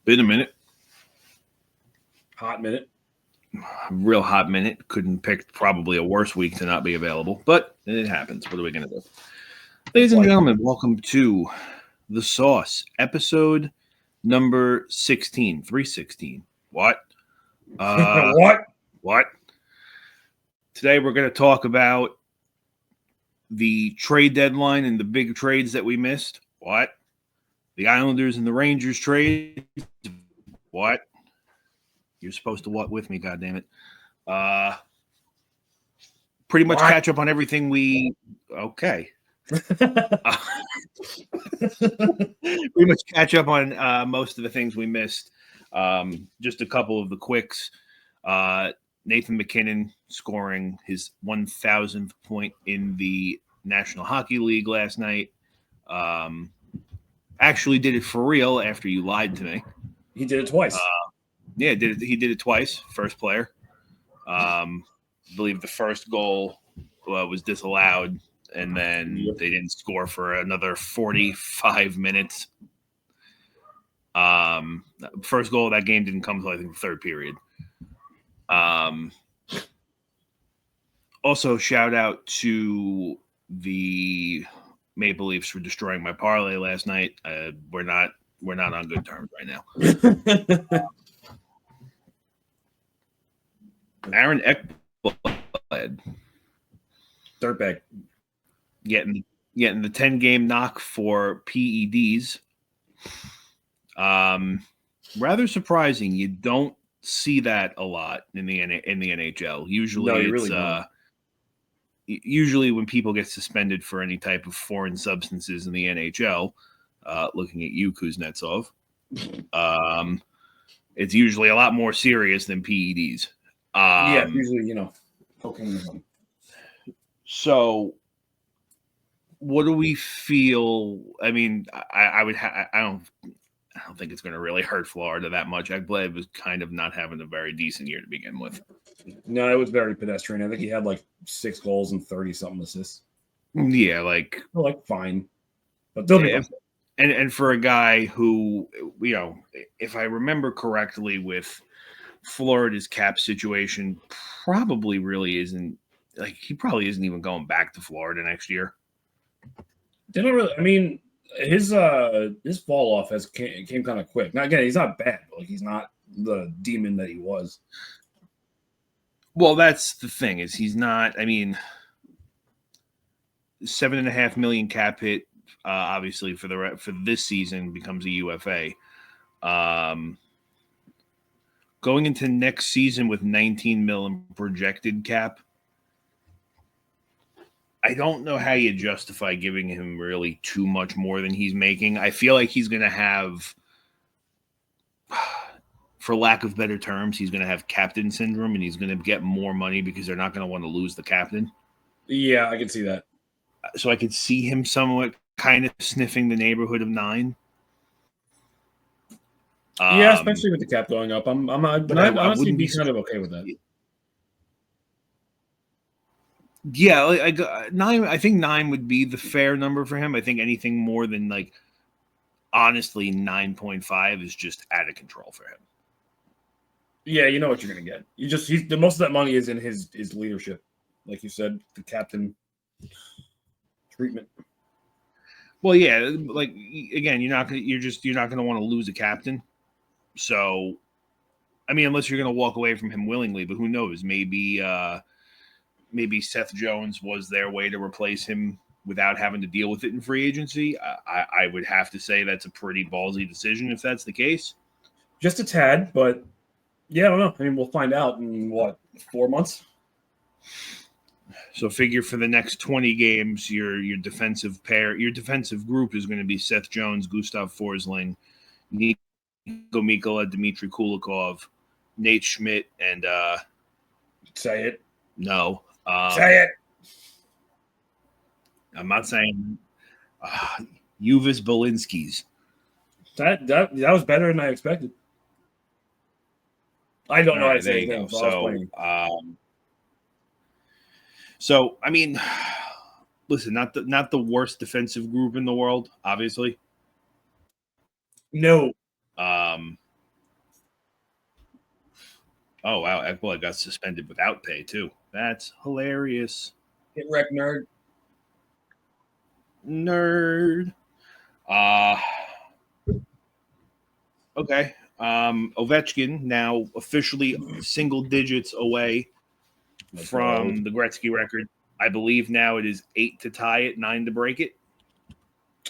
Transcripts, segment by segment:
Been a minute. Hot minute. Real hot minute. Couldn't pick probably a worse week to not be available, but it happens. What are we going to do? Ladies and gentlemen, welcome to The Sauce, episode number 16. 316. What? What? Today we're going to talk about the trade deadline and the big trades that we missed. What? The Islanders and the Rangers trade. What? You're supposed to what with me, goddammit. Pretty much catch up on everything we... Okay. Pretty much catch up on most of the things we missed. Just a couple of the quicks. Nathan MacKinnon scoring his 1,000th point in the National Hockey League last night. Actually did it for real after you lied to me. He did it twice. He did it twice. First player. I believe the first goal was disallowed, and then they didn't score for another 45 minutes. First goal of that game didn't come until I think the third period. Also, shout out to the Maple Leafs for destroying my parlay last night. We're not on good terms right now. Aaron Ekblad, dirtbag, getting the 10-game knock for PEDs. Rather surprising. You don't see that a lot in the NHL. Usually when people get suspended for any type of foreign substances in the NHL, looking at you, Kuznetsov, it's usually a lot more serious than PEDs. Usually, cocaine. So, what do we feel? I mean, I don't think it's going to really hurt Florida that much. Ekblad was kind of not having a very decent year to begin with. No, it was very pedestrian. I think he had like 6 goals and 30-something assists. Yeah, fine, but they'll be. And for a guy who, if I remember correctly, with Florida's cap situation, probably really isn't he probably isn't even going back to Florida next year. They don't really. I mean, his fall off came kind of quick. Now again, he's not bad, but he's not the demon that he was. Well, that's the thing, is he's not. I mean, $7.5 million cap hit, obviously for this season, becomes a UFA. Going into next season with $19 million projected cap, I don't know how you justify giving him really too much more than he's making. I feel like he's going to have, for lack of better terms, he's going to have captain syndrome, and he's going to get more money because they're not going to want to lose the captain. Yeah, I can see that. So I could see him somewhat kind of sniffing the neighborhood of 9. Yeah, especially with the cap going up. I'd honestly be kind of okay with that. Yeah, 9. I think 9 would be the fair number for him. I think anything more than honestly 9.5 is just out of control for him. Yeah, you know what you're gonna get. The most of that money is in his leadership, like you said, the captain treatment. Well, yeah, again, you're not gonna want to lose a captain. So, I mean, unless you're gonna walk away from him willingly, but who knows? Maybe Seth Jones was their way to replace him without having to deal with it in free agency. I would have to say that's a pretty ballsy decision if that's the case. Just a tad, but yeah, I don't know. I mean, we'll find out in 4 months. So figure for the next 20 games, your defensive group is going to be Seth Jones, Gustav Forsling, Nico Mikkola, Dmitry Kulikov, Nate Schmidt, and say it. No. Say it. I'm not saying Uvis Belinskis. That was better than I expected. I don't know how to say his name. So I mean, listen, not the worst defensive group in the world, obviously. No. Oh wow, Ekblad got suspended without pay too. That's hilarious. Get wrecked, nerd. Nerd. Okay. Ovechkin now officially single digits away from the Gretzky record. I believe now it is 8 to tie it, 9 to break it.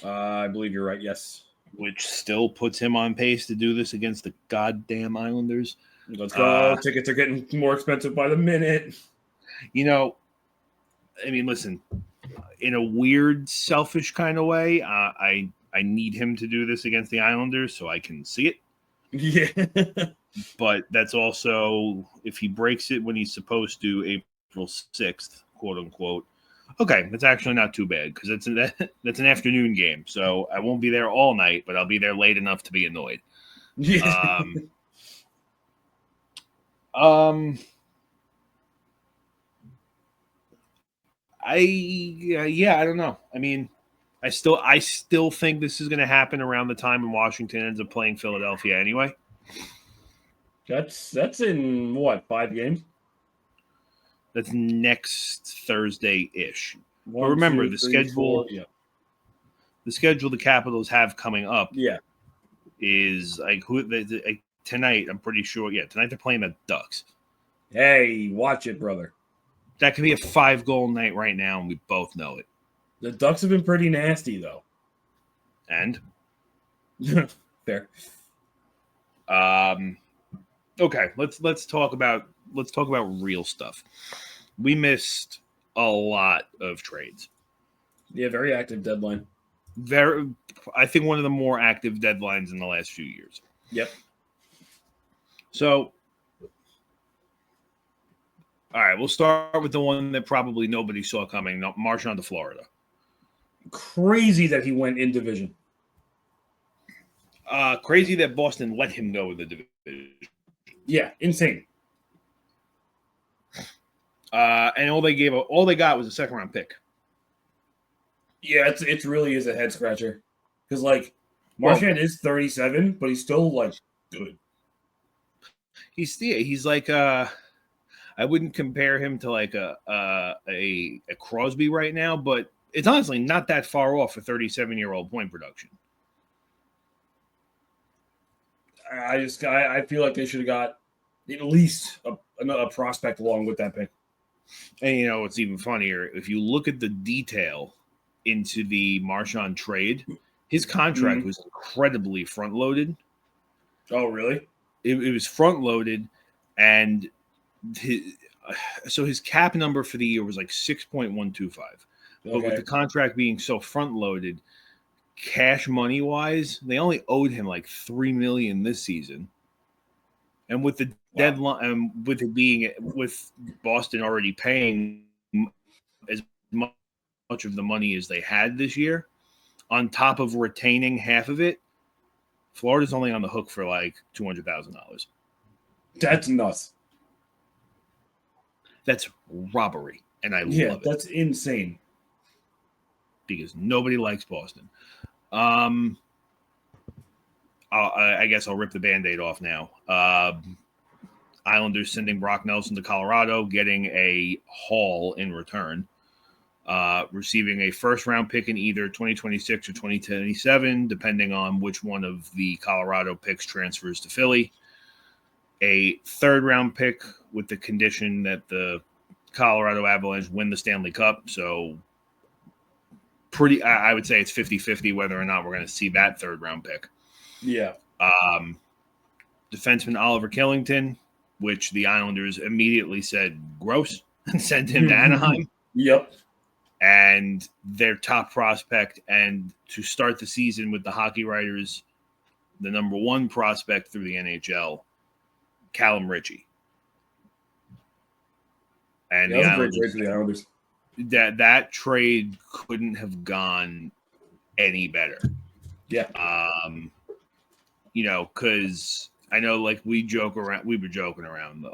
I believe you're right. Yes. Which still puts him on pace to do this against the goddamn Islanders. Let's go. Tickets are getting more expensive by the minute. You know, I mean, listen, in a weird, selfish kind of way, I need him to do this against the Islanders so I can see it. Yeah. But that's also, if he breaks it when he's supposed to, April 6th, quote unquote. Okay, that's actually not too bad because that's an afternoon game. So I won't be there all night, but I'll be there late enough to be annoyed. Yeah. I don't know. I mean, I still think this is going to happen around the time when Washington ends up playing Philadelphia anyway. That's in what, 5 games? That's next Thursday-ish. But remember, the schedule the Capitals have coming up is like tonight, I'm pretty sure. Yeah, tonight they're playing the Ducks. Hey, watch it, brother. That could be a 5-goal night right now, and we both know it. The Ducks have been pretty nasty, though. And? Fair. Okay, let's talk about real stuff. We missed a lot of trades. Yeah, very active deadline. I think one of the more active deadlines in the last few years. Yep. So, all right, we'll start with the one that probably nobody saw coming, Marchand to Florida. Crazy that he went in division. Crazy that Boston let him go in the division. Yeah, insane. And all they got was a second-round pick. Yeah, it really is a head scratcher because Marchand is 37, but he's still good. He's like I wouldn't compare him to like a Crosby right now, but it's honestly not that far off for 37-year-old point production. I feel like they should have got at least a prospect along with that pick. And what's even funnier, if you look at the detail into the Marchand trade, his contract was incredibly front loaded. Oh, really? It was front loaded, and his cap number for the year was like 6.125. But with the contract being so front loaded, cash money wise, they only owed him like $3 million this season. And with the deadline, with Boston already paying as much of the money as they had this year, on top of retaining half of it, Florida's only on the hook for like $200,000. That's nuts. That's robbery, and I love it. That's insane. Because nobody likes Boston. I guess I'll rip the Band-Aid off now. Islanders sending Brock Nelson to Colorado, getting a haul in return. Receiving a first-round pick in either 2026 or 2027, depending on which one of the Colorado picks transfers to Philly. A third-round pick with the condition that the Colorado Avalanche win the Stanley Cup. So I would say it's 50-50 whether or not we're going to see that third-round pick. Yeah. Defenseman Oliver Killington, which the Islanders immediately said gross and sent him to Anaheim. Yep. And their top prospect, and to start the season with the Hockey Writers, the number one prospect through the NHL, Callum Ritchie. And that was a great trade for the Islanders. That trade couldn't have gone any better. Yeah. Because I know we were joking around, but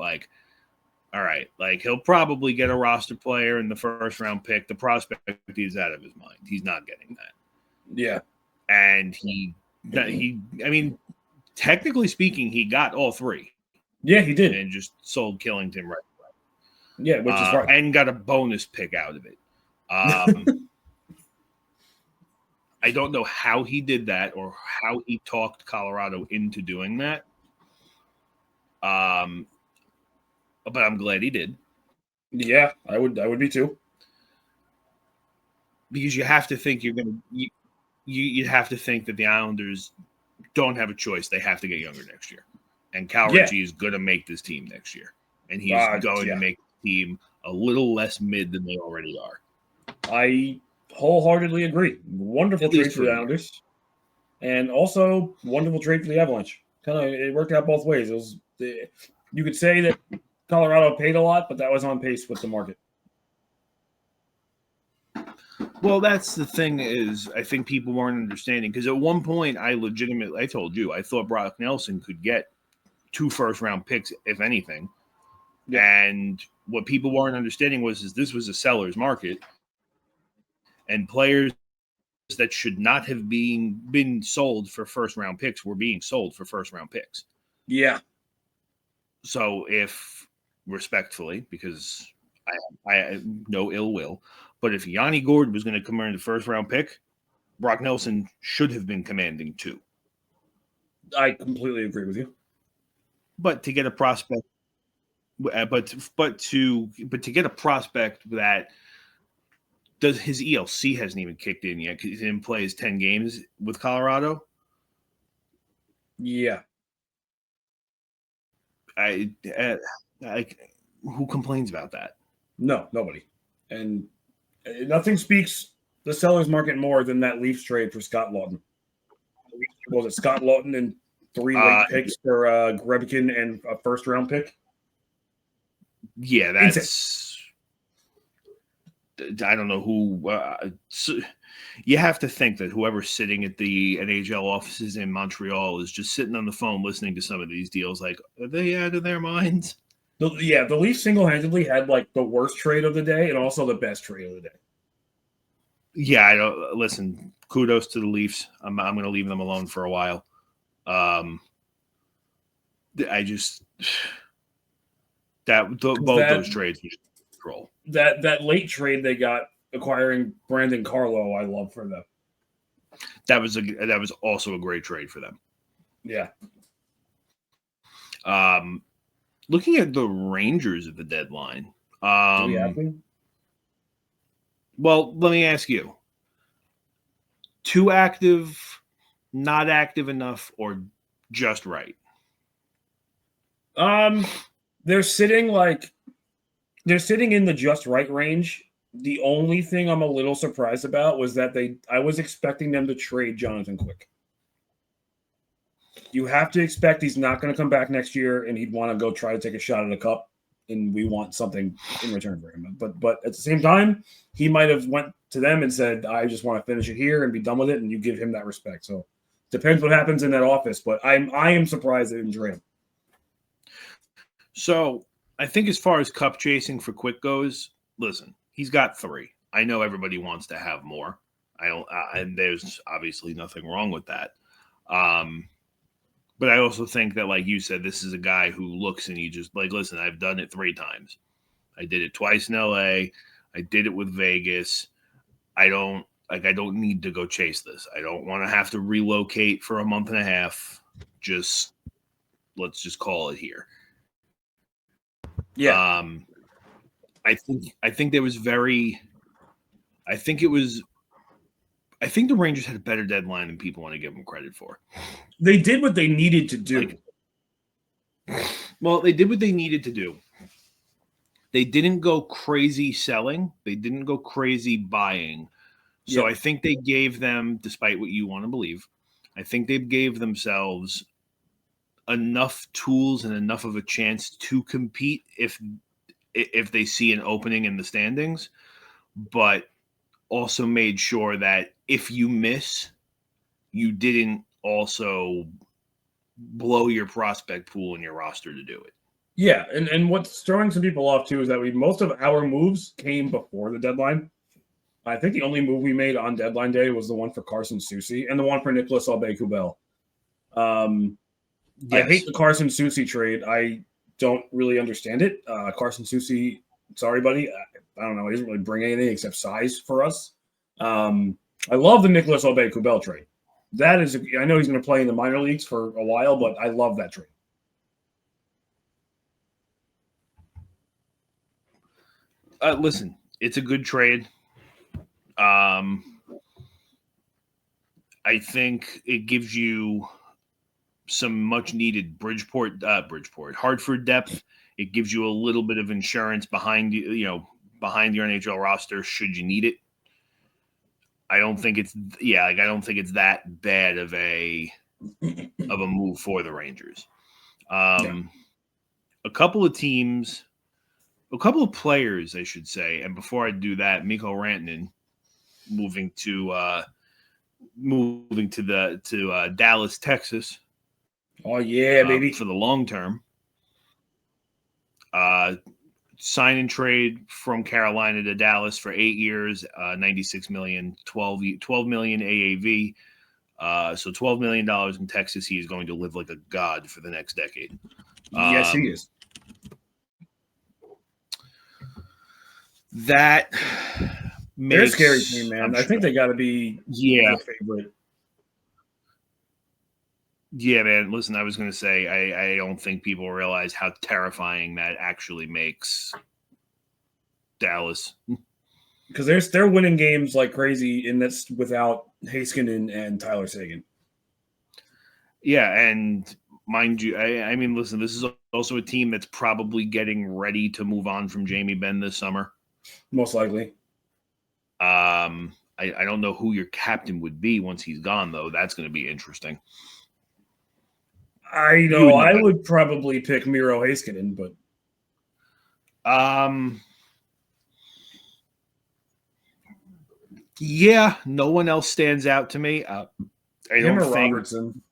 all right, he'll probably get a roster player in the first round pick. The prospect is out of his mind. He's not getting that. Yeah. And I mean, technically speaking, he got all three. Yeah, he did. And just sold Killington right away. Yeah, which is fine. And got a bonus pick out of it. I don't know how he did that or how he talked Colorado into doing that. But I'm glad he did. Yeah, I would be too. Because you have to think you have to think that the Islanders don't have a choice. They have to get younger next year. And Cal Ritchie is going to make this team next year. And he's going to make the team a little less mid than they already are. I wholeheartedly agree. Wonderful trade for the Islanders. And also wonderful trade for the Avalanche. It worked out both ways. You could say that Colorado paid a lot, but that was on pace with the market. Well, that's the thing is I think people weren't understanding because at one point I told you, I thought Brock Nelson could get 2 first-round picks, if anything. Yeah. And what people weren't understanding is this was a seller's market and players that should not have been sold for first-round picks were being sold for first-round picks. Yeah. So if respectfully, because I have no ill will, but if Yanni Gourde was going to come in the first-round pick, Brock Nelson should have been commanding 2. I completely agree with you. But to get a prospect, but to get a prospect that does his ELC hasn't even kicked in yet because he didn't play his 10 games with Colorado. Yeah. Who complains about that? No, nobody. And nothing speaks the seller's market more than that Leafs trade for Scott Laughton. Was it Scott Laughton and 3 late picks for Grebkin and a first-round pick? Yeah, that's I don't know who. You have to think that whoever's sitting at the NHL offices in Montreal is just sitting on the phone listening to some of these deals. Like, are they out of their minds? The Leafs single-handedly had like the worst trade of the day and also the best trade of the day. Yeah, I don't listen. Kudos to the Leafs. I'm going to leave them alone for a while. I just both those trades was control. That late trade they got acquiring Brandon Carlo, I love for them. That was also a great trade for them. Yeah. Looking at the Rangers at the deadline. Do we have them? Well, let me ask you. Too active, not active enough, or just right? They're sitting in the just right range. The only thing I'm a little surprised about was that I was expecting them to trade Jonathan Quick. You have to expect he's not going to come back next year and he'd want to go try to take a shot at a cup and we want something in return for him. But at the same time, he might have went to them and said, I just want to finish it here and be done with it, and you give him that respect. So depends what happens in that office, but I am surprised they didn't trade him. So I think as far as cup chasing for Quick goes, listen, he's got 3. I know everybody wants to have more. And there's obviously nothing wrong with that. But I also think that, like you said, this is a guy who looks and you just like, listen, I've done it 3 times. I did it twice in LA. I did it with Vegas. I don't need to go chase this. I don't want to have to relocate for a month and a half. Let's just call it here. Yeah. I think there was I think the Rangers had a better deadline than people want to give them credit for. They did what they needed to do. Well, they did what they needed to do. They didn't go crazy selling. They didn't go crazy buying. So I think they gave them, despite what you want to believe, I think they gave themselves enough tools and enough of a chance to compete if they see an opening in the standings, but also made sure that if you miss, you didn't also blow your prospect pool in your roster to do it. Yeah, and what's throwing some people off too is that most of our moves came before the deadline. I think the only move we made on deadline day was the one for Carson Soucy and the one for Nicolas Aube-Kubel. Yes. I hate the Carson Soucy trade. I don't really understand it. Carson Soucy, sorry, buddy. I don't know. He doesn't really bring anything except size for us. I love the Nicholas Aubé-Kubel trade. That is, I know he's going to play in the minor leagues for a while, but I love that trade. Listen, it's a good trade. I think it gives you some much needed Hartford depth. It gives you a little bit of insurance behind behind your NHL roster should you need it. I don't think it's that bad of a move for the Rangers. A couple of players, I should say, and before I do that, Mikko Rantanen moving to Dallas, Texas. Oh yeah, baby! For the long term. Sign and trade from Carolina to Dallas for 8 years, $96 million, 12 million AAV. So $12 million in Texas. He is going to live like a god for the next decade. Yes, he is. That they're a scary team, man. I think they got to be the favorite. Yeah, man. Listen, I was going to say, I don't think people realize how terrifying that actually makes Dallas. Because they're winning games like crazy, and that's without Heiskanen and Tyler Seguin. Yeah, and mind you, I mean, listen, this is also a team that's probably getting ready to move on from Jamie Benn this summer. Most likely. I don't know who your captain would be once he's gone, though. That's going to be interesting. I know I would probably pick Miro Heiskanen, but yeah, no one else stands out to me. I don't think Robertson.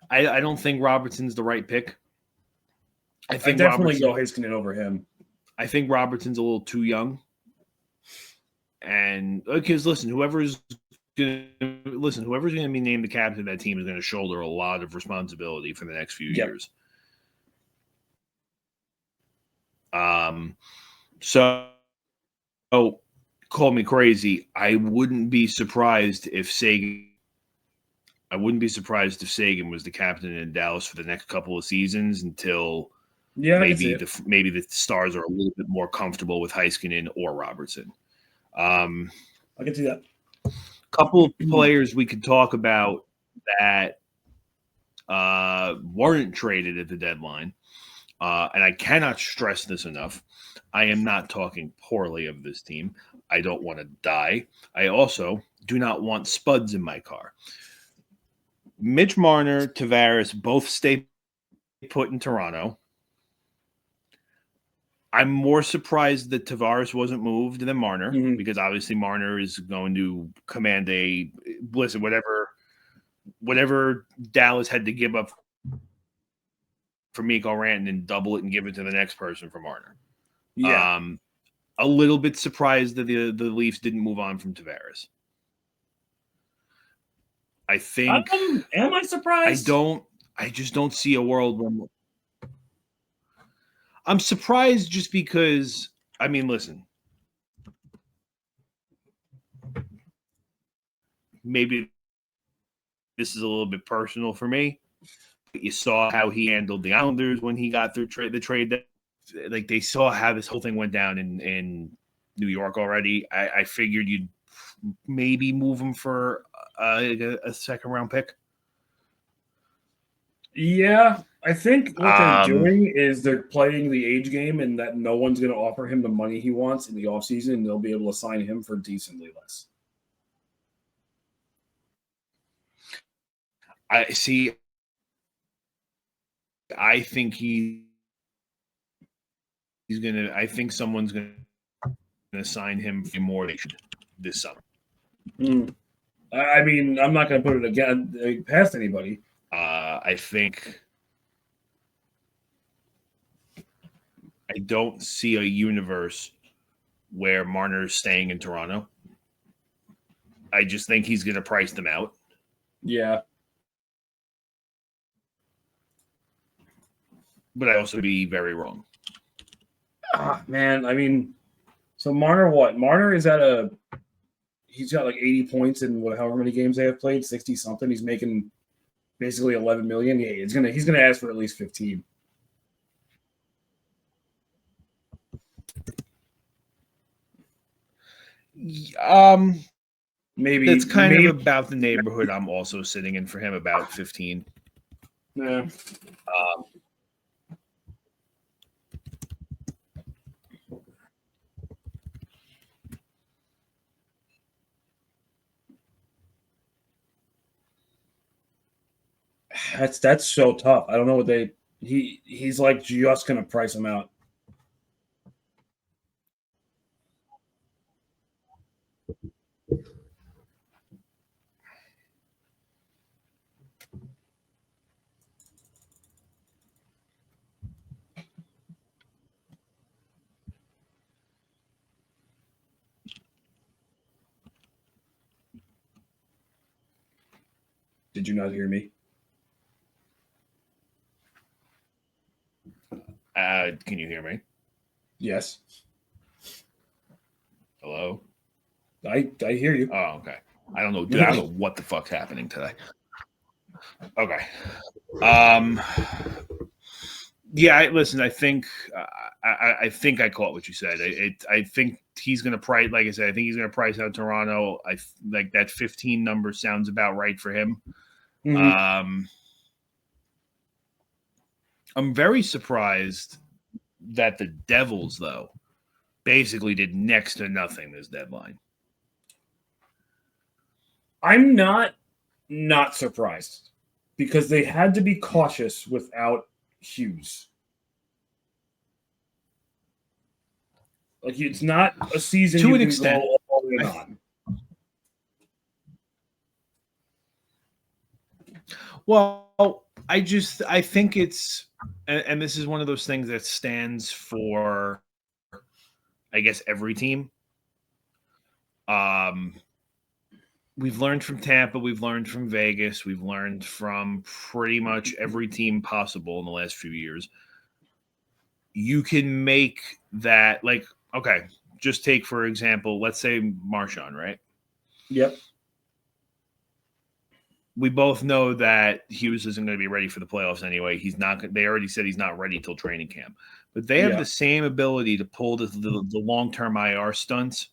I don't think Robertson's the right pick. I definitely go Heiskanen over him. I think Robertson's a little too young. And because listen, whoever's going to be named the captain of that team is going to shoulder a lot of responsibility for the next few years. So call me crazy. I wouldn't be surprised if Seguin was the captain in Dallas for the next couple of seasons until maybe the Stars are a little bit more comfortable with Heiskanen or Robertson. I can see that. Couple of players we could talk about that weren't traded at the deadline, and I cannot stress this enough. I am not talking poorly of this team. I don't want to die. I also do not want spuds in my car. Mitch Marner, Tavares both stay put in Toronto. I'm more surprised that Tavares wasn't moved than Marner because obviously Marner is going to command whatever Dallas had to give up for Mikko Rantanen and double it and give it to the next person for Marner. Yeah. A little bit surprised that the Leafs didn't move on from Tavares. I think. Am I surprised? I just don't see a world where. I'm surprised just because, I mean, listen. Maybe this is a little bit personal for me. But you saw how he handled the Islanders when he got through the trade. That, like, they saw how this whole thing went down in New York already. I figured you'd maybe move him for a second-round pick. Yeah, I think what they're doing is they're playing the age game and that no one's going to offer him the money he wants in the offseason, and they'll be able to sign him for decently less. I see. I think he's going to – I think someone's going to sign him for more this summer. I mean, I'm not going to put it again past anybody. I think I don't see a universe where Marner's staying in Toronto. I just think he's going to price them out. Yeah. but I also be very wrong. Man, I mean, so Marner, what? Marner is he's got like 80 points in however many games they have played, 60 something. He's making basically 11 million. Yeah, he's gonna ask for at least 15. Maybe it's kind of about the neighborhood I'm also sitting in for him, about 15. Yeah. That's so tough. I don't know what he's like just gonna price him out. Did you not hear me? Can you hear me? Yes. Hello? I hear you. Oh, okay. I don't know, dude. I don't know what the fuck's happening today. Okay. Yeah, listen. I think I think I caught what you said. I think he's going to price. Like I said, I think he's going to price out Toronto. I like that 15 number sounds about right for him. Mm-hmm. I'm very surprised that the Devils, though, basically did next to nothing this deadline. I'm not surprised because they had to be cautious without Hughes. Like, it's not a season to you an can extent go all in on. Well, I think it's, and this is one of those things that stands for, I guess, every team. We've learned from Tampa, we've learned from Vegas, we've learned from pretty much every team possible in the last few years. You can make that, like, okay, just take, for example, let's say Marchand, right? Yep. We both know that Hughes isn't going to be ready for the playoffs anyway. He's not. They already said he's not ready till training camp. But they have the same ability to pull the long-term IR stunts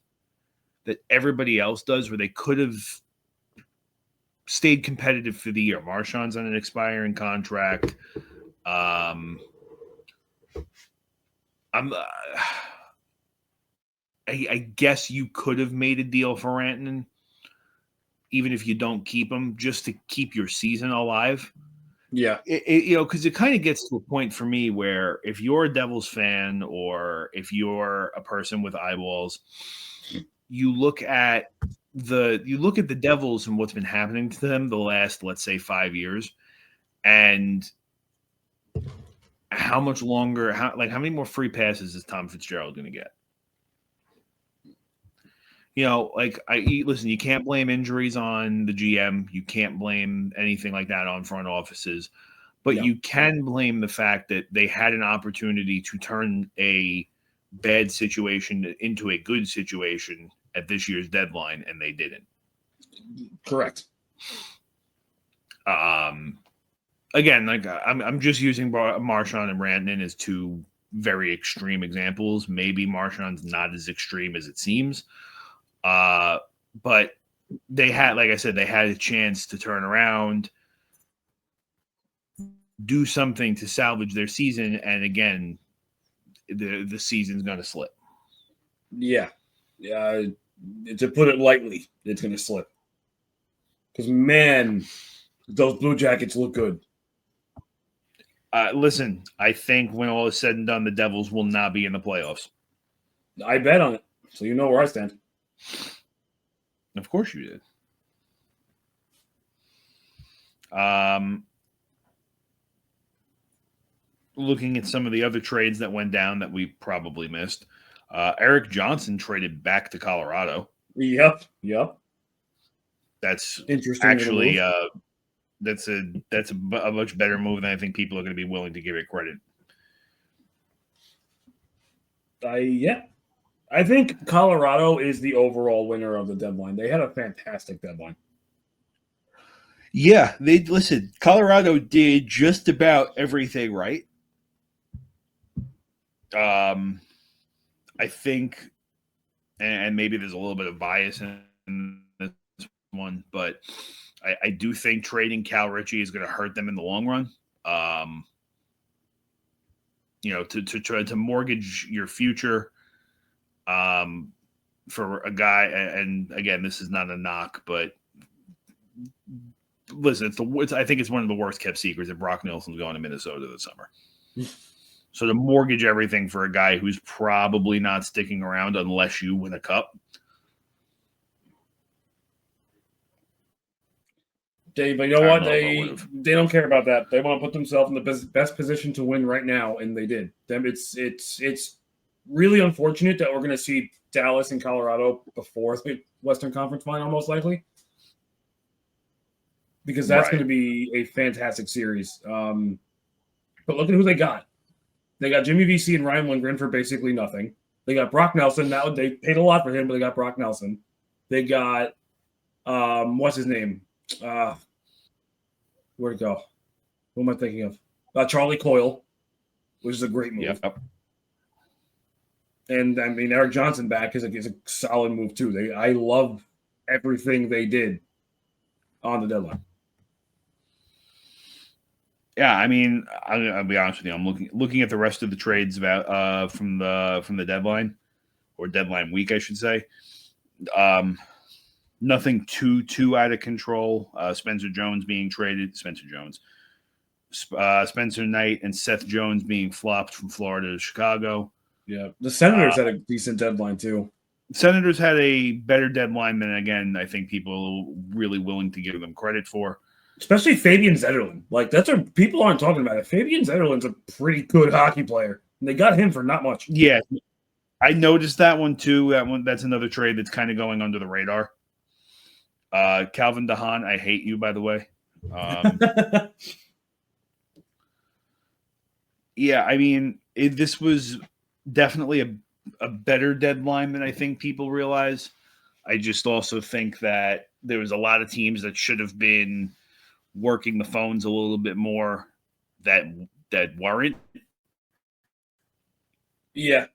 that everybody else does, where they could have stayed competitive for the year. Marchand's on an expiring contract. I guess you could have made a deal for Rantanen, even if you don't keep him, just to keep your season alive. Yeah. Because it kind of gets to a point for me where if you're a Devils fan or if you're a person with eyeballs, you look at the Devils and what's been happening to them the last, let's say, 5 years, and how much longer, how many more free passes is Tom Fitzgerald going to get? Listen, you can't blame injuries on the GM. You can't blame anything like that on front offices. But you can blame the fact that they had an opportunity to turn a bad situation into a good situation at this year's deadline, and they didn't. Correct. Again, like I'm just using Marchand and Rantanen as two very extreme examples. Maybe Marchand's not as extreme as it seems. But they had, like I said, they had a chance to turn around, do something to salvage their season, and again, the season's going to slip. Yeah. To put it lightly, it's going to slip. Because, man, those Blue Jackets look good. Listen, I think when all is said and done, the Devils will not be in the playoffs. I bet on it, so you know where I stand. Of course you did. Looking at some of the other trades that went down that we probably missed, Erik Johnson traded back to Colorado. Yep. That's interesting. Actually, that's a much better move than I think people are going to be willing to give it credit. I think Colorado is the overall winner of the deadline. They had a fantastic deadline. Yeah, they listen. Colorado did just about everything right. I think, and maybe there's a little bit of bias in this one, but I do think trading Cal Ritchie is going to hurt them in the long run. To try to mortgage your future for a guy, and again, this is not a knock, but listen, I think it's one of the worst kept secrets that Brock Nelson's going to Minnesota this summer. So to mortgage everything for a guy who's probably not sticking around unless you win a cup. But you know what? They don't care about that. They want to put themselves in the best position to win right now, and they did. It's really unfortunate that we're going to see Dallas and Colorado before the Western Conference Final, most likely, because that's going to be a fantastic series. But look at who they got. They got Jimmy VC and Ryan Lindgren for basically nothing. They got Brock Nelson. Now they paid a lot for him, but they got Brock Nelson. They got what's his name? Where'd it go? Who am I thinking of? Charlie Coyle, which is a great move. Yep. And I mean, Eric Johnson back is a solid move too. I love everything they did on the deadline. Yeah, I mean, I'll be honest with you. I'm looking at the rest of the trades about from the deadline or deadline week, I should say. Nothing too out of control. Spencer Jones being traded. Spencer Knight and Seth Jones being flopped from Florida to Chicago. Yeah, the Senators had a decent deadline too. Senators had a better deadline than, again, I think people are really willing to give them credit for. Especially Fabian Zetterlund. Like, that's what people aren't talking about. It. Fabian Zetterlund's a pretty good hockey player, and they got him for not much. Yeah, I noticed that one too. That's another trade that's kind of going under the radar. Calvin DeHaan, I hate you, by the way. Yeah, I mean, this was definitely a better deadline than I think people realize. I just also think that there was a lot of teams that should have been working the phones a little bit more that weren't. Yeah.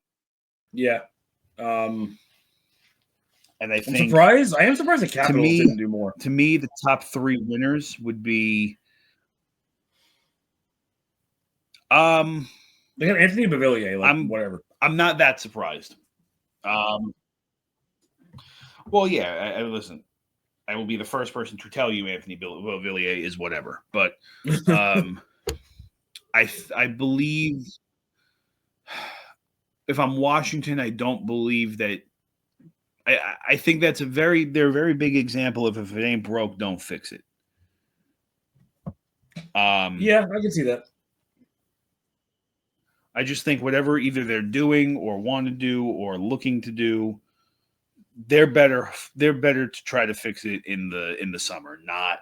And I think I am surprised the Capitals didn't do more. To me, the top three winners would be they got Anthony Beauvillier, whatever. I'm not that surprised. Well, yeah, listen, I will be the first person to tell you Anthony Beauvillier is whatever. But I believe if I'm Washington, I don't believe that. I think they're a very big example of if it ain't broke, don't fix it. Yeah, I can see that. I just think whatever either they're doing or want to do or looking to do, they're better to try to fix it in the summer, not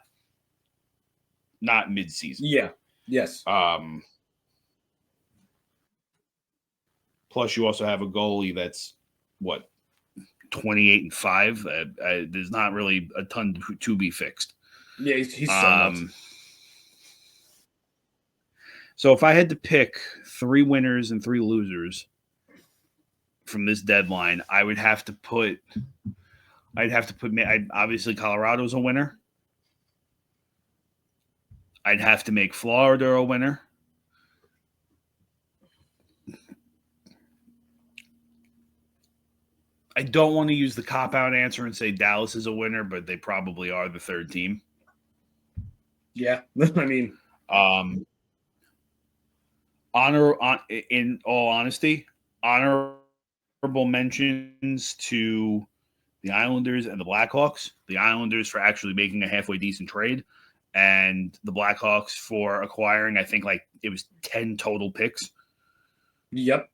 mid-season. Yeah. Yes. Plus, you also have a goalie that's 28-5. There's not really a ton to be fixed. Yeah, he's so nuts. So if I had to pick 3 winners and 3 losers from this deadline, I'd have to put obviously Colorado's a winner. I'd have to make Florida a winner. I don't want to use the cop-out answer and say Dallas is a winner, but they probably are the third team. Yeah, I mean, in all honesty, honorable mentions to the Islanders and the Blackhawks. The Islanders for actually making a halfway decent trade, and the Blackhawks for acquiring, I think, it was 10 total picks. Yep.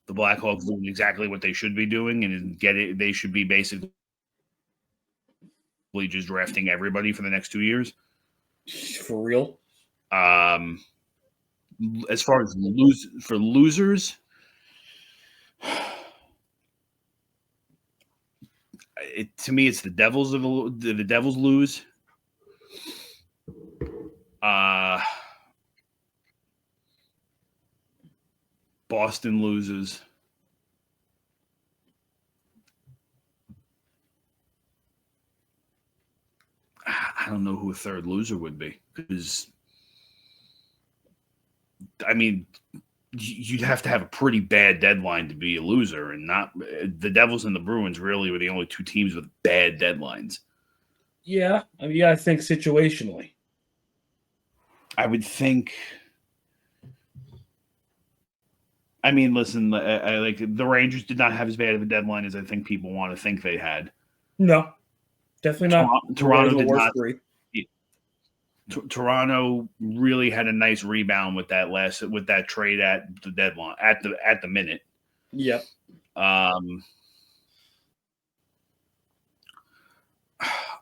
The Blackhawks doing exactly what they should be doing, and they should be basically just drafting everybody for the next 2 years. For real. As far as losers, to me, it's the Devils the Devils lose. Boston loses. I don't know who a third loser would be, because I mean, you'd have to have a pretty bad deadline to be a loser, and not the Devils and the Bruins really were the only two teams with bad deadlines. Yeah, I mean, you gotta think situationally. I would think. I mean, listen, I like the Rangers did not have as bad of a deadline as I think people want to think they had. No, definitely not. Toronto did not. Toronto really had a nice rebound with that trade at the deadline at the minute. Yep. I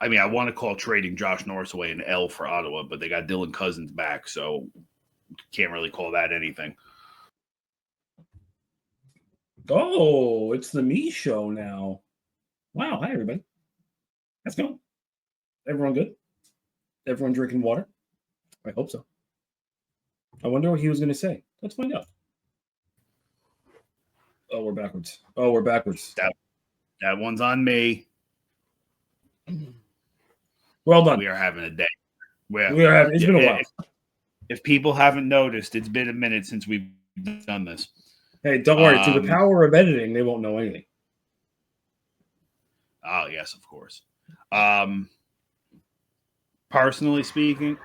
mean, I want to call trading Josh Norris away an L for Ottawa, but they got Dylan Cousins back, so can't really call that anything. Oh, it's the me show now. Wow. Hi, everybody. Let's go. Everyone good? Everyone drinking water? I hope so. I wonder what he was going to say. Let's find out. Oh, we're backwards. That one's on me. Well done. We are having a day. It's been a while. If people haven't noticed, it's been a minute since we've done this. Hey, don't worry. Through the power of editing, they won't know anything. Oh, yes, of course. Personally speaking,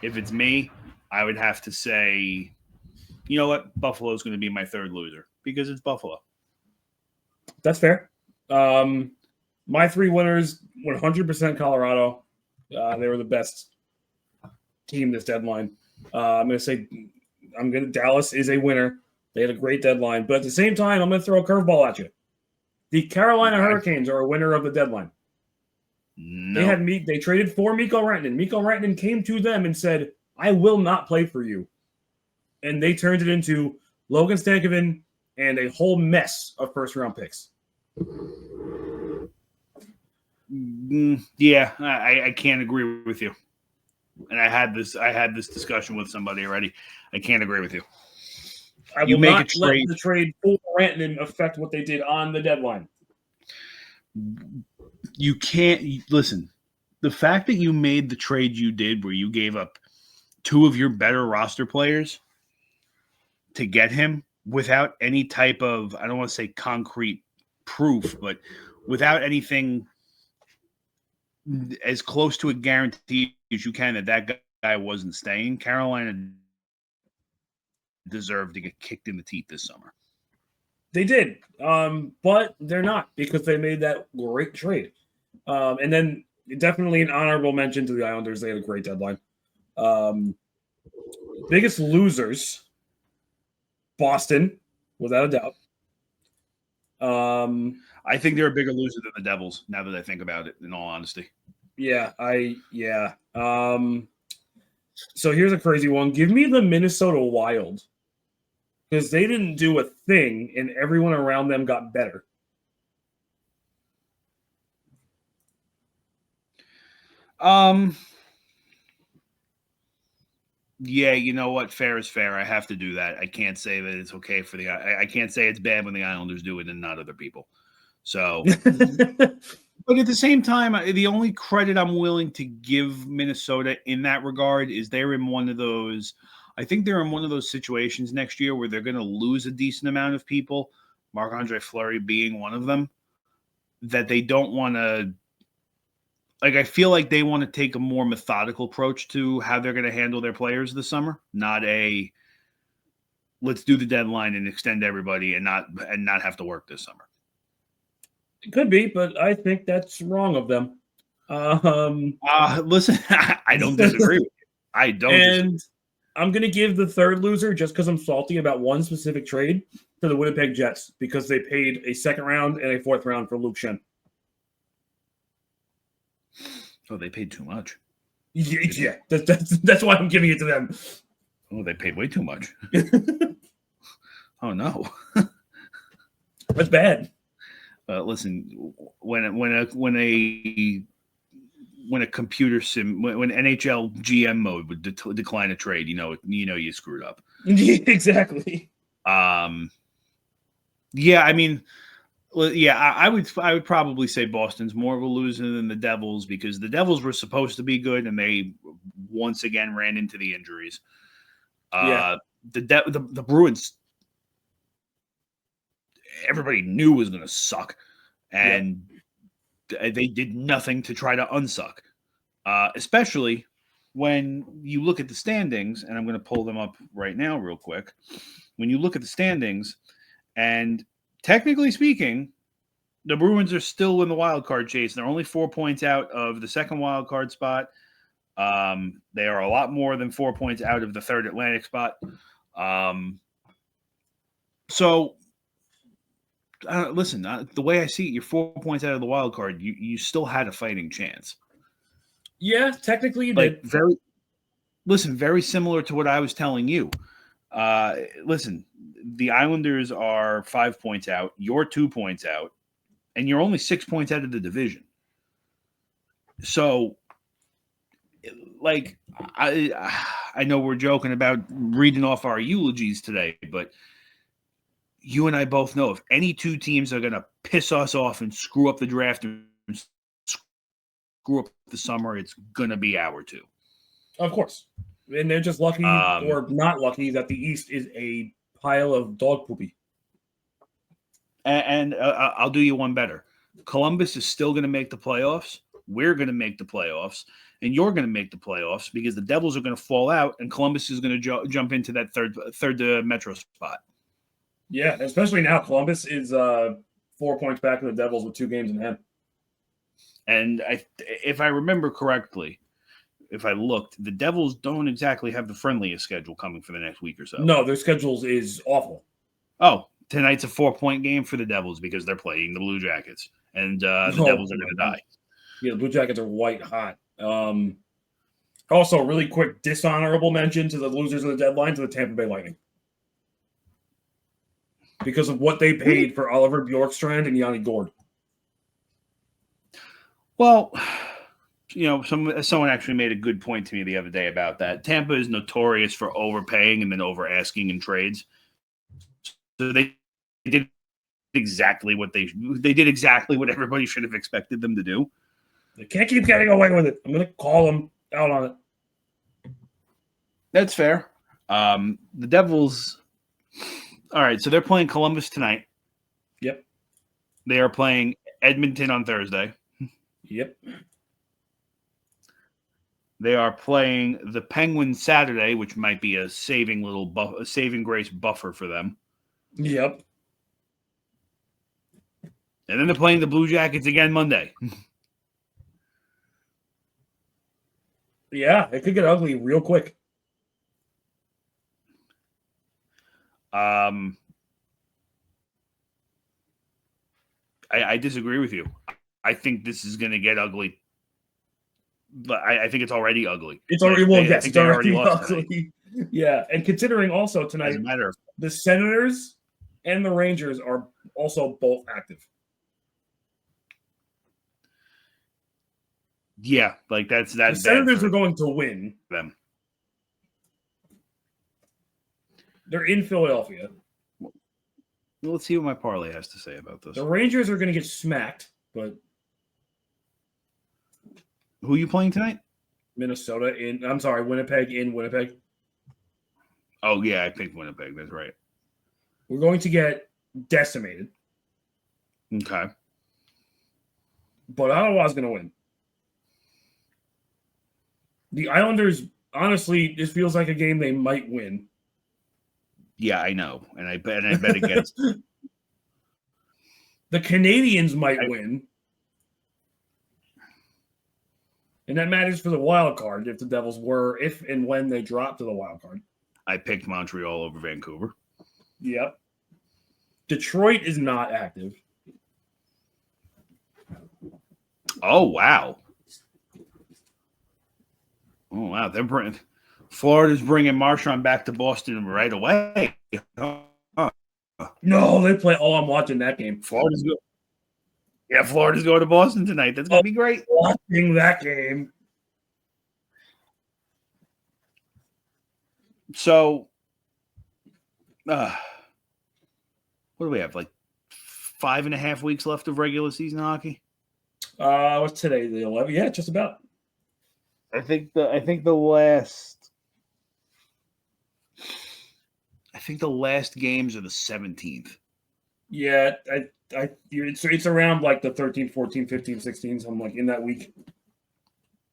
if it's me, I would have to say, you know what? Buffalo is going to be my third loser because it's Buffalo. That's fair. My three winners, 100% Colorado. They were the best team this deadline. I'm going to say Dallas is a winner. They had a great deadline. But at the same time, I'm going to throw a curveball at you. The Carolina Hurricanes are a winner of the deadline. No. They traded for Mikko Rantanen. Mikko Rantanen came to them and said, I will not play for you. And they turned it into Logan Stankoven and a whole mess of first-round picks. Yeah, I can't agree with you. And I had this discussion with somebody already. I can't agree with you. I will not let the trade for Rantanen affect what they did on the deadline. You can't listen. The fact that you made the trade you did, where you gave up two of your better roster players to get him without any type of, I don't want to say concrete proof, but without anything as close to a guarantee as you can that guy wasn't staying, Carolina deserved to get kicked in the teeth this summer. They did, but they're not, because they made that great trade. And then definitely an honorable mention to the Islanders. They had a great deadline. Biggest losers, Boston, without a doubt. I think they're a bigger loser than the Devils, now that I think about it, in all honesty. Yeah. So here's a crazy one. Give me the Minnesota Wild, because they didn't do a thing and everyone around them got better. Yeah, you know what? Fair is fair. I have to do that. I can't say that it's okay for I can't say it's bad when the Islanders do it and not other people. So, but at the same time, the only credit I'm willing to give Minnesota in that regard is they're in one of those. I think they're in one of those situations next year where they're going to lose a decent amount of people, Marc-Andre Fleury being one of them, that they don't want to. Like, I feel like they want to take a more methodical approach to how they're going to handle their players this summer, not a let's do the deadline and extend everybody and not have to work this summer. It could be, but I think that's wrong of them. Listen, I don't disagree with you. I don't. And I'm going to give the third loser, just because I'm salty about one specific trade, to the Winnipeg Jets, because they paid a second round and a fourth round for Luke Schenn. Oh, they paid too much. Yeah, that's why I'm giving it to them. Oh, they paid way too much. Oh, no. That's bad. Listen, when a computer sim when NHL GM mode would decline a trade, you screwed up. Exactly. Yeah, I mean, yeah, I would probably say Boston's more of a loser than the Devils because the Devils were supposed to be good and they once again ran into the injuries. Yeah. The Bruins, everybody knew was going to suck, and they did nothing to try to unsuck. Especially when you look at the standings, and I'm going to pull them up right now real quick. When you look at the standings, and technically speaking, the Bruins are still in the wild card chase. They're only 4 points out of the second wild card spot. They are a lot more than 4 points out of the third Atlantic spot. So, listen, the way I see it, you're 4 points out of the wild card. You still had a fighting chance. Yeah, technically you did. Very similar to what I was telling you. Listen, the Islanders are 5 points out. You're 2 points out. And you're only 6 points out of the division. So, like, I know we're joking about reading off our eulogies today, but you and I both know if any two teams are going to piss us off and screw up the draft and screw up the summer, it's going to be our two. Of course. And they're just lucky or not lucky that the East is a pile of dog poopy. And I'll do you one better. Columbus is still going to make the playoffs. We're going to make the playoffs. And you're going to make the playoffs because the Devils are going to fall out and Columbus is going to jump into that third Metro spot. Yeah, especially now. Columbus is 4 points back of the Devils with 2 games in hand. And if I remember correctly, if I looked, the Devils don't exactly have the friendliest schedule coming for the next week or so. No, their schedule is awful. Oh, tonight's a 4-point game for the Devils because they're playing the Blue Jackets, and the Devils are going to die. Yeah, the Blue Jackets are white hot. Also, really quick dishonorable mention to the losers of the deadline to the Tampa Bay Lightning. Because of what they paid for Oliver Bjorkstrand and Yanni Gourde. Well, someone actually made a good point to me the other day about that. Tampa is notorious for overpaying and then over asking in trades. So they did exactly what they did exactly what everybody should have expected them to do. They can't keep getting away with it. I'm going to call them out on it. That's fair. The Devils. All right, so they're playing Columbus tonight. Yep. They are playing Edmonton on Thursday. Yep. They are playing the Penguins Saturday, which might be a saving grace buffer for them. Yep. And then they're playing the Blue Jackets again Monday. Yeah, it could get ugly real quick. I disagree with you. I think this is going to get ugly. But I think it's already ugly. It's already it's already ugly. Yeah, and considering also tonight, the Senators and the Rangers are also both active. Yeah, like that's that. The Senators are going to win them. They're in Philadelphia. Well, let's see what my parlay has to say about this. The Rangers are going to get smacked, but who are you playing tonight? Winnipeg in Winnipeg. Oh, yeah, I picked Winnipeg. That's right. We're going to get decimated. Okay. But Ottawa's going to win. The Islanders, honestly, this feels like a game they might win. Yeah, I know. And I bet against. The Canadians might win. And that matters for the wild card if the Devils were, if and when they drop to the wild card. I picked Montreal over Vancouver. Yep. Detroit is not active. Oh, wow. Florida's bringing Marchand back to Boston right away. No, they play. Oh, I'm watching that game. Florida's good. Yeah, Florida's going to Boston tonight. That's going to be great. Watching that game. So, what do we have? Like 5.5 weeks left of regular season hockey. What's today? The 11th? Yeah, just about. I think the last games are the 17th. Yeah, it's around like the 13th, 14th, 15th, 16th, something like in that week.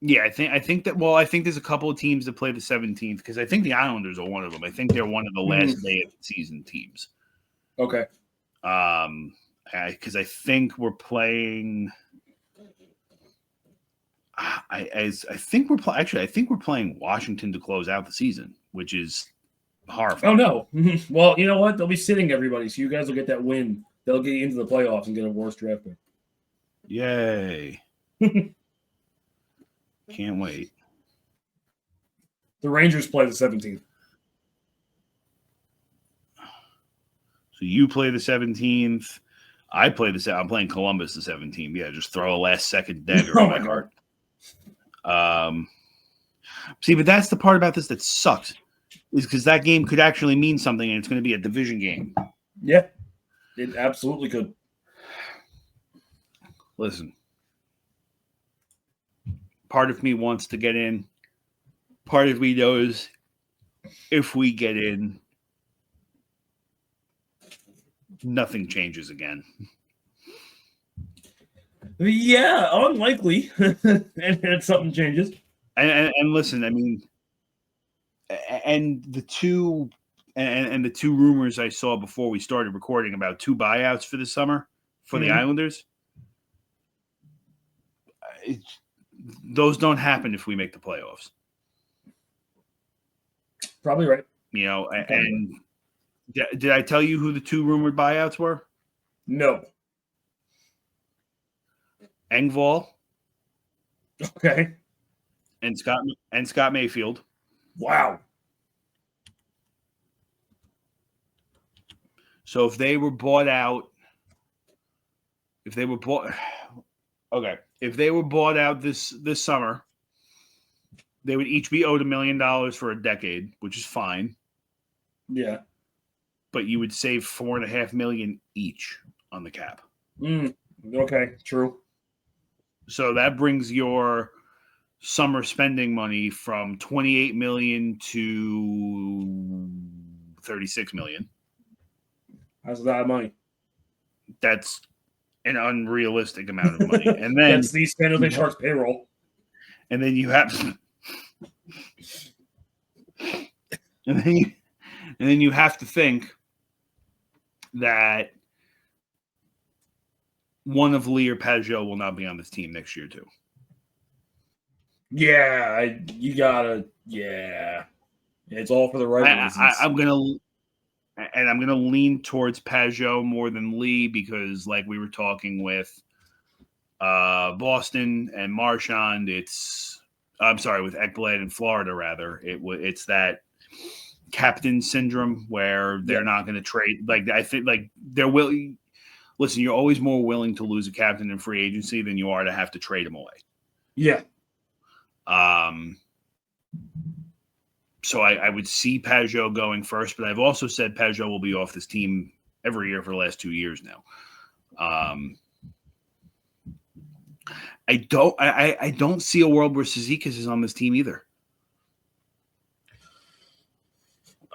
Yeah, I think I think there's a couple of teams that play the 17th because I think the Islanders are one of them. I think they're one of the last day of the season teams. Okay. Because I think we're playing. I think we're playing Washington to close out the season, which is horrifying. Oh no! Well, you know what? They'll be sitting everybody, so you guys will get that win. They'll get into the playoffs and get a worse draft pick. Yay! Can't wait. The Rangers play the 17th. So you play the 17th. I play I'm playing Columbus the 17th. Yeah, just throw a last second dagger in my heart. See, but that's the part about this that sucks, is because that game could actually mean something, and it's going to be a division game. Yeah, it absolutely could. Listen, part of me wants to get in. Part of me knows if we get in, nothing changes again. Yeah, unlikely. and something changes. And listen, I mean, and the two rumors I saw before we started recording about 2 buyouts for the summer for the Islanders, those don't happen if we make the playoffs. Probably right. You know, and did I tell you who the 2 rumored buyouts were? No. Engvall. Okay. And Scott Mayfield. Wow. So if they were bought out this summer, they would each be owed $1 million for a decade, which is fine. Yeah. But you would save $4.5 million each on the cap. Okay, true. So that brings your summer spending money from $28 million to $36 million. That's a lot of money. That's an unrealistic amount of money. And then that's the San Jose Sharks payroll. And then you have and then you have to think that one of Lee or Pajot will not be on this team next year too. Yeah, you gotta. Yeah, it's all for the right reasons. I'm gonna lean towards Pajot more than Lee because, like we were talking with Boston and Marchand, with Ekblad in Florida rather. It's that captain syndrome where they're not going to trade. Like I think, like they're willing. Listen, you're always more willing to lose a captain in free agency than you are to have to trade him away. Yeah. So I would see Pajot going first, but I've also said Pajot will be off this team every year for the last 2 years now. I don't see a world where Cizikas is on this team either.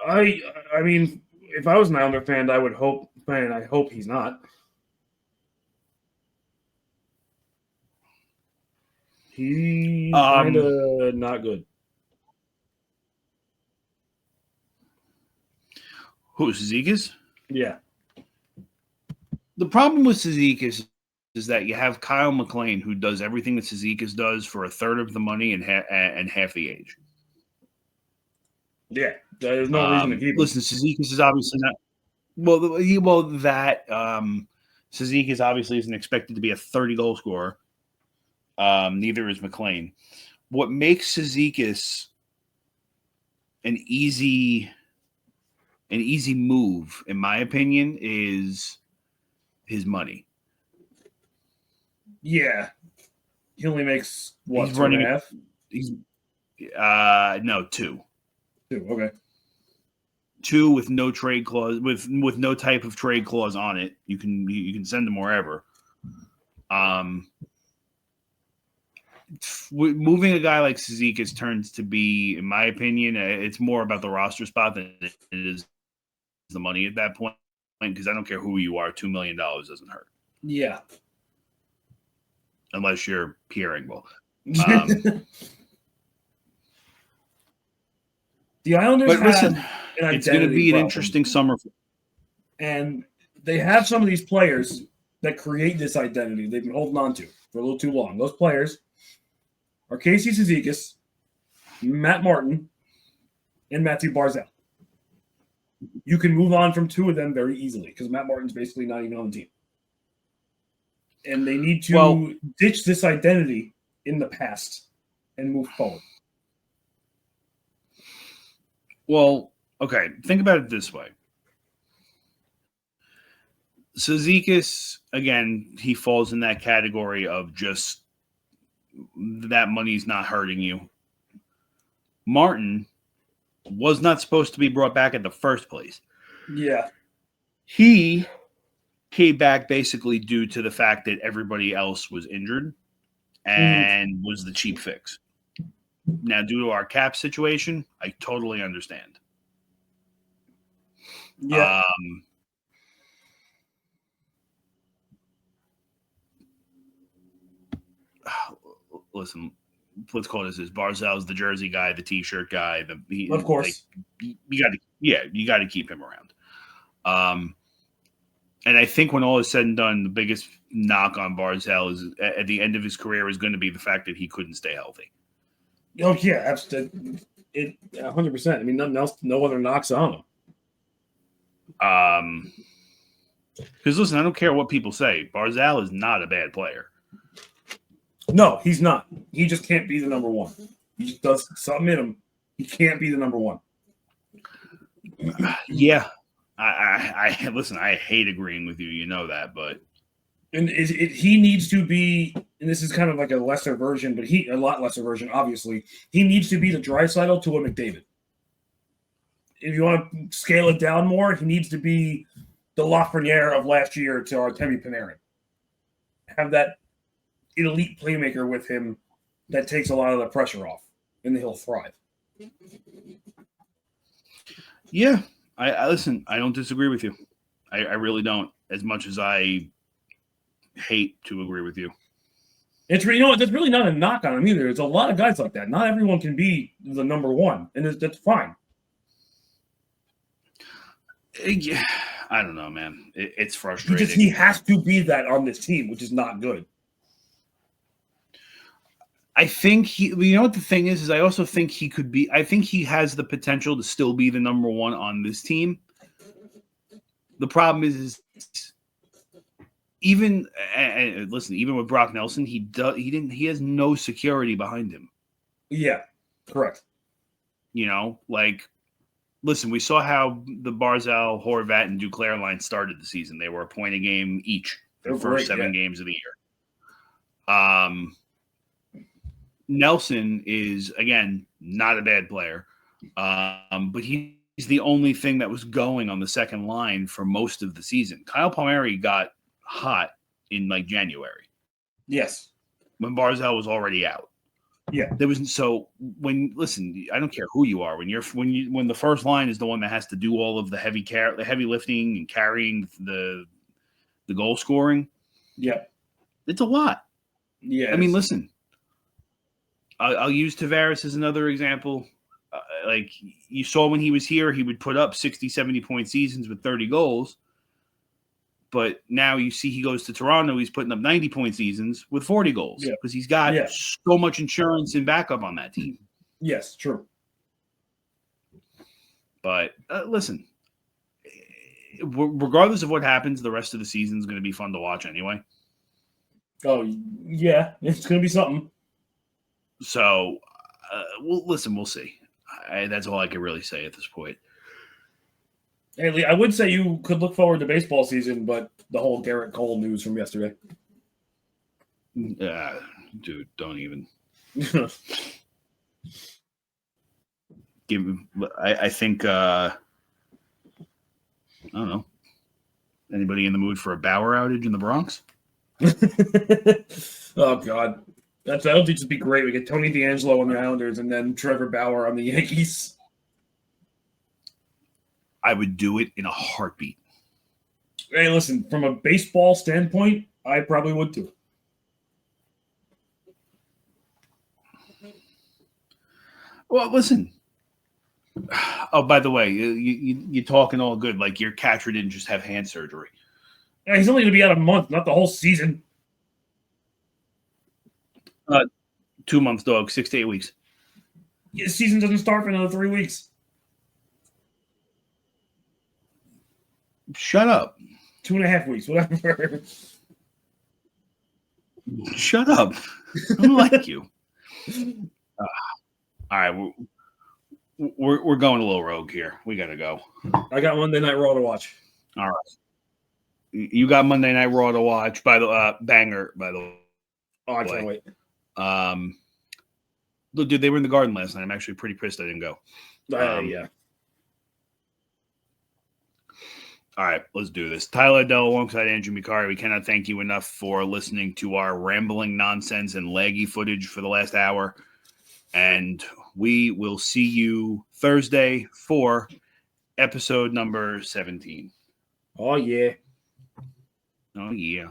I mean, if I was an Islander fan, I hope he's not. He's kind of not good. Who, Cizikas? Yeah. The problem with Cizikas is that you have Kyle McLean, who does everything that Cizikas does for a third of the money and half the age. Yeah, there's no reason to keep him. Listen, Cizikas is obviously not. Cizikas obviously isn't expected to be a 30-goal scorer. Neither is McLean. What makes Cizikas an easy move, in my opinion, is his money. Yeah. He only makes what, He's 2.5? He's no 2. 2, okay. 2 with no trade clause, with no type of trade clause on it. You can send him wherever. Moving a guy like Cizikas turns to be, in my opinion, it's more about the roster spot than it is the money at that point. Because I don't care who you are, $2 million doesn't hurt. Yeah. Unless you're Pierre Engvall. The Islanders but listen, it's going to be an interesting summer. And they have some of these players that create this identity they've been holding on to for a little too long. Those players are Casey Cizikas, Matt Martin, and Matthew Barzal. You can move on from 2 of them very easily because Matt Martin's basically not even on the team. And they need to ditch this identity in the past and move forward. Well, okay, think about it this way. Cizikas, again, he falls in that category of just that money's not hurting you. Martin was not supposed to be brought back in the first place. Yeah. He came back basically due to the fact that everybody else was injured and was the cheap fix. Now, due to our cap situation, I totally understand. Yeah. Listen, let's call this as Barzal's the jersey guy, the T-shirt guy. Of course, you got to keep him around. And I think when all is said and done, the biggest knock on Barzal is at the end of his career is going to be the fact that he couldn't stay healthy. Oh yeah, absolutely. 100%. I mean, nothing else, no other knocks on him. Because listen, I don't care what people say. Barzal is not a bad player. No, he's not. He just can't be the number 1. He just does something in him. He can't be the number 1. Yeah. I listen, I hate agreeing with you. You know that, but he needs to be, and this is kind of like a lesser version, but a lot lesser version, obviously. He needs to be the Draisaitl to a McDavid. If you want to scale it down more, he needs to be the Lafreniere of last year to Artemi Panarin. Have that elite playmaker with him that takes a lot of the pressure off, and he'll thrive. Yeah. I listen, I don't disagree with you. I really don't, as much as I hate to agree with you. It's that's really not a knock on him either. There's a lot of guys like that. Not everyone can be the number 1, and that's fine. Yeah, I don't know, man. It's frustrating. He has to be that on this team, which is not good. I think you know what the thing is I also think he could be, I think he has the potential to still be the number 1 on this team. The problem is even, and listen, even with Brock Nelson, he has no security behind him. Yeah, correct. You know, like, listen, we saw how the Barzal, Horvat, and Duclair line started the season. They were a point a game each for the first 7 games of the year. Nelson is, again, not a bad player, but he's the only thing that was going on the second line for most of the season. Kyle Palmieri got hot in like January. Yes. When Barzal was already out. Yeah. Listen, I don't care who you are. When the first line is the one that has to do all of the heavy lifting and carrying the goal scoring. Yeah. It's a lot. Yeah. I mean, listen, I'll use Tavares as another example. Like you saw when he was here, he would put up 60, 70-point seasons with 30 goals. But now you see he goes to Toronto, he's putting up 90-point seasons with 40 goals because he's got so much insurance and backup on that team. Yes, true. But listen, regardless of what happens, the rest of the season is going to be fun to watch anyway. Oh, yeah, it's going to be something. So, we'll see. That's all I can really say at this point. Hey, Lee, I would say you could look forward to baseball season, but the whole Garrett Cole news from yesterday. Dude, don't even give. I think I don't know. Anybody in the mood for a Bauer outage in the Bronx? Oh God, I don't think it'd be great. We get Tony D'Angelo on the Islanders and then Trevor Bauer on the Yankees. I would do it in a heartbeat. Hey, listen, from a baseball standpoint, I probably would too. Well, listen. Oh, by the way, you're talking all good. Like your catcher didn't just have hand surgery. Yeah, he's only going to be out a month, not the whole season. 2 months, dog. 6 to 8 weeks. Yeah, the season doesn't start for another 3 weeks. Shut up. 2.5 weeks, whatever. Shut up. I don't like you. All right, we're going a little rogue here. We got to go. I got Monday Night Raw to watch. All right. You got Monday Night Raw to watch. By the banger, by the way. Oh, I can't wait. Look, dude, they were in the Garden last night. I'm actually pretty pissed I didn't go. Yeah. All right, let's do this. Tyler Dell alongside Andrew Mikari. We cannot thank you enough for listening to our rambling nonsense and laggy footage for the last hour. And we will see you Thursday for episode number 17. Oh, yeah. Oh, yeah.